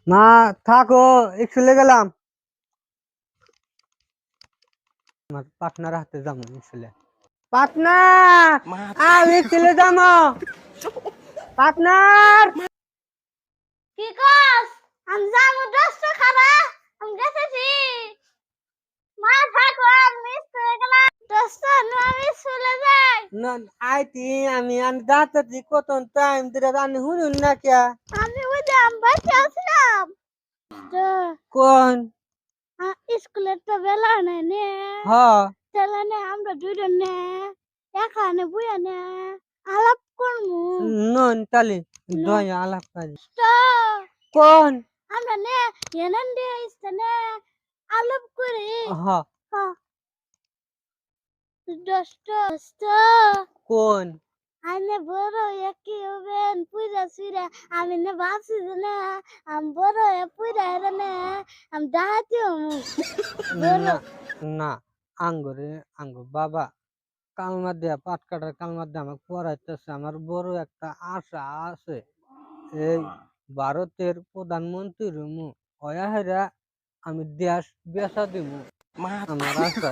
মা থাকো, স্কুলে গেলাম। আমার পাটনার হাতে যাবো স্কুলে। পাটনার, আমি স্কুলে যাবো। পাটনার, কি কস? আমি যাবো দোস্ত খাবা। আমি গেছি। মা থাকো আমি স্কুলে গেলাম। দোস্ত আমি স্কুলে যাই। আইতি আমি যাচ্ছি কত টাইম ধরে রান্না হুনুন না কে আমি বুঝলাম বাচ্চা আসলাম। কোন স্কুলে তো বেলা নাই নে। হ তাহলে নে আমরা দুজন নে এখানে বুয়া নে আলাপ করমু। নন তালি নো। দয়া আলাপ করি তো কোন আমরা নে এনন দিয়ে ইস্তানে আলাপ করি। হ হ্যাঁ দোস্ত কোন আমি বড় একই হবেন পুরা সুরা আমি না ভাবছি যে না আমি বড় পুরা এর না আমি দাহাতি বড় না না আঙ্গুরে আঙ্গু বাবা কালমা দেয়া পাট কাটার কালমা দিয়ে আমাকে পড়াইতেছে। আমার বড় একটা আশা আছে, এই ভারতের প্রধানমন্ত্রীর মু হয়া হেরা আমি দেশ বেচা দিব। আমার আশা